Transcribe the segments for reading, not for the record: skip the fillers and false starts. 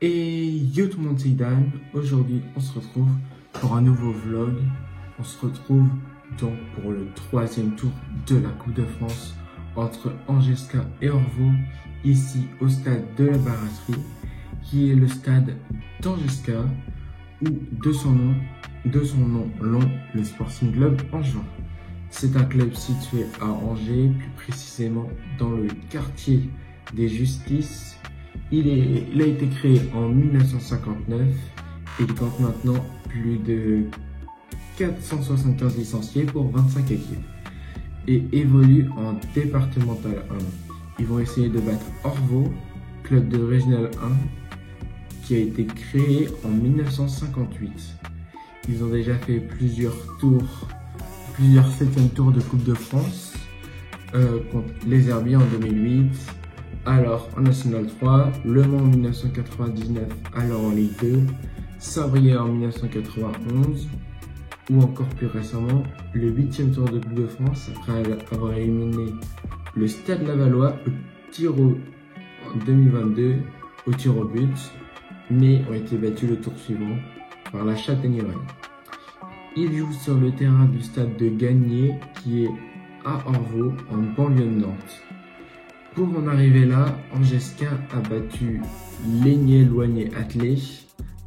Et yo tout le monde, c'est Dan. Aujourd'hui, on se retrouve pour un nouveau vlog. On se retrouve donc pour le troisième tour de la Coupe de France entre Angesca et Orvault, ici au stade de la Baratterie, qui est le stade d'Angesca, ou de son nom long, le Sporting Club Angevin. C'est un club situé à Angers, plus précisément dans le quartier des Justices. Il a été créé en 1959 et il compte maintenant plus de 475 licenciés pour 25 équipes et évolue en départemental 1. Ils vont essayer de battre Orvault, club de Régional 1, qui a été créé en 1958. Ils ont déjà fait plusieurs 7e tours de Coupe de France contre les Herbiers en 2008. Alors en National 3, Le Mans en 1999, alors en Ligue 2, Saint-Brieuc en 1991, ou encore plus récemment, le 8e tour de Coupe de France après avoir éliminé le Stade Lavallois en 2022 au tir au but, mais ont été battus le tour suivant par la Châtaigneraie. Il joue sur le terrain du stade de Gagné qui est à Orvault en banlieue de Nantes. Pour en arriver là, Angesca a battu Lénier-Loigné-Attelé,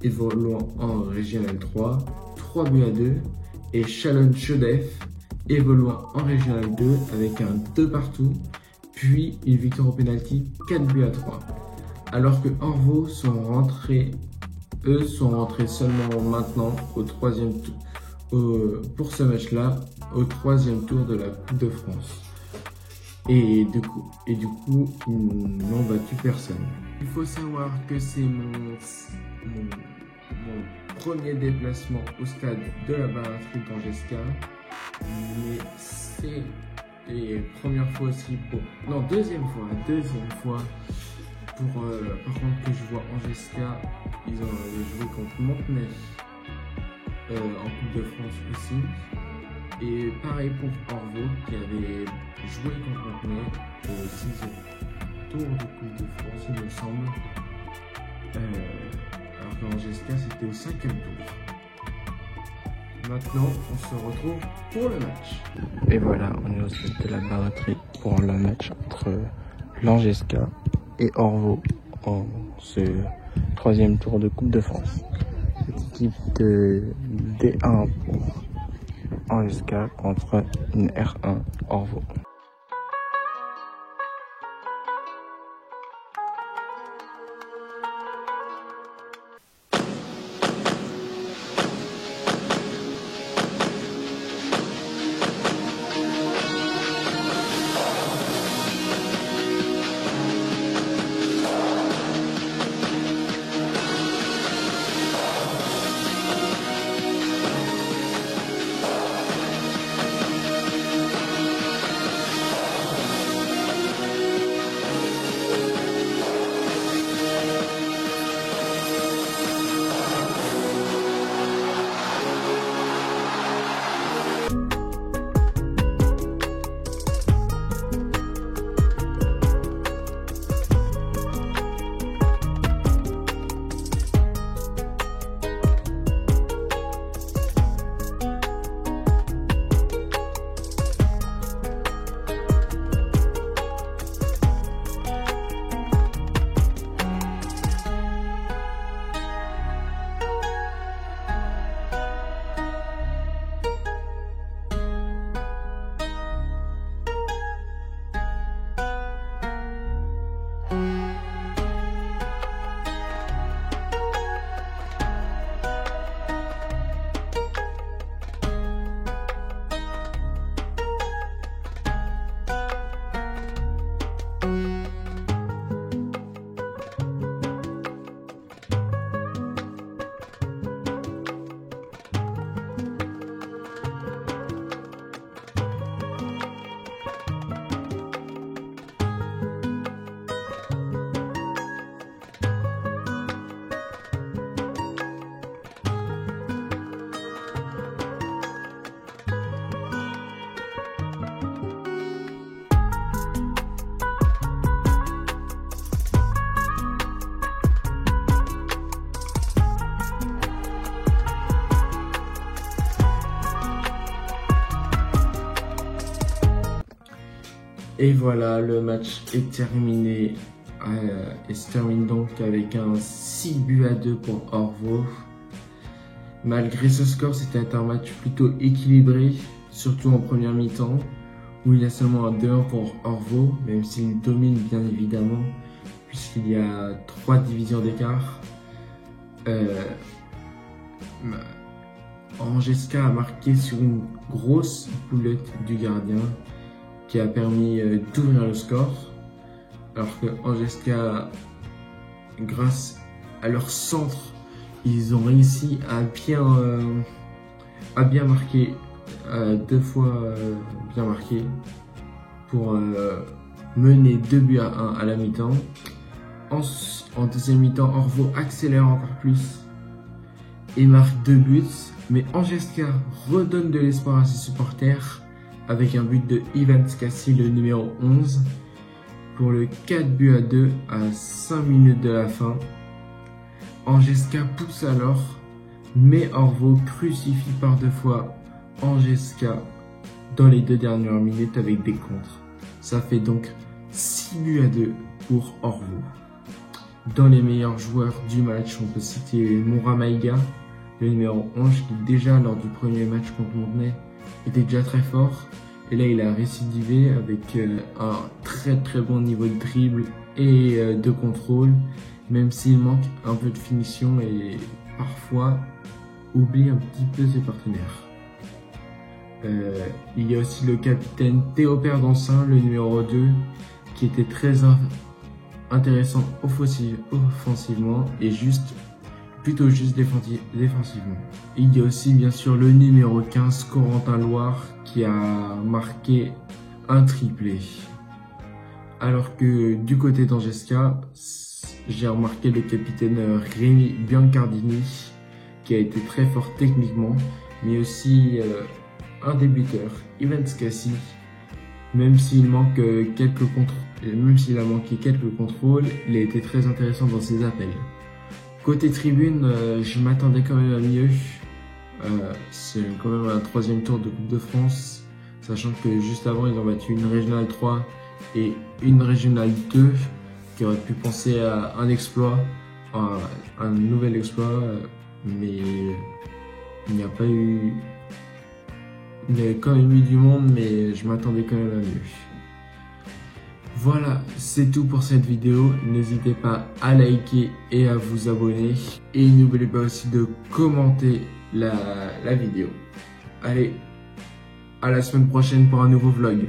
évoluant en Régional 3, 3-2, et Chalonnes-Chodef, évoluant en Régional 2 avec un 2 partout, puis une victoire au pénalty 4-3. Alors que Orvault sont rentrés seulement maintenant au troisième tour, pour ce match-là, au troisième tour de la Coupe de France. Et du coup, ils n'ont battu personne. Il faut savoir que c'est mon premier déplacement au stade de la Baratterie d'Angesca, mais c'est première fois aussi deuxième fois pour par contre que je vois Angesca. Ils ont joué contre Montenay en Coupe de France aussi. Et pareil pour Orvault qui avait joué contre Montenay au 6e tour de Coupe de France, il me semble. Alors qu'Angesca c'était au 5e tour. Maintenant, on se retrouve pour le match. Et voilà, on est au stade de la Baratterie pour le match entre l'Angesca et Orvault en ce troisième tour de Coupe de France. Équipe de D1 pour Angesca contre une R1 Orvault. Et voilà, le match est terminé. Et se termine donc avec un 6-2 pour Orvault. Malgré ce score, c'était un match plutôt équilibré, surtout en première mi-temps, où il y a seulement un 2-1 pour Orvault, même s'il domine bien évidemment, puisqu'il y a 3 divisions d'écart. Angeska a marqué sur une grosse boulette du gardien qui a permis d'ouvrir le score, alors que Angeska, grâce à leur centre, ils ont réussi à bien marquer, 2 fois bien marqué, pour mener 2-1 à la mi-temps. En deuxième mi-temps, Orvault accélère encore plus et marque 2 buts, mais Angeska redonne de l'espoir à ses supporters avec un but de Ivan Skassi, le numéro 11, pour le 4-2 à 5 minutes de la fin. Angeska pousse alors, mais Orvault crucifie par 2 fois Angeska dans les 2 dernières minutes avec des contres. Ça fait donc 6-2 pour Orvault. Dans les meilleurs joueurs du match, on peut citer Moura Maïga, le numéro 11, qui déjà lors du premier match contre Montenay était déjà très fort. Et là, il a récidivé avec un très bon niveau de dribble et de contrôle, même s'il manque un peu de finition et parfois oublie un petit peu ses partenaires. Il y a aussi le capitaine Théo Perdancin, le numéro 2, qui était très intéressant offensivement et plutôt juste défensivement. Il y a aussi bien sûr le numéro 15, Corentin Loire, qui a marqué un triplé. Alors que du côté d'Angeska, j'ai remarqué le capitaine Rémi Biancardini, qui a été très fort techniquement, mais aussi un débuteur, Ivan Skassi, même s'il a manqué quelques contrôles, il a été très intéressant dans ses appels. Côté tribune, je m'attendais quand même à mieux. C'est quand même un 3e tour de Coupe de France, sachant que juste avant ils ont battu une Régionale 3 et une Régionale 2, qui auraient pu penser à un exploit, un nouvel exploit, mais il n'y a pas eu. Il y a quand même eu du monde, mais je m'attendais quand même à mieux. Voilà, c'est tout pour cette vidéo. N'hésitez pas à liker et à vous abonner. Et n'oubliez pas aussi de commenter la vidéo. Allez, à la semaine prochaine pour un nouveau vlog.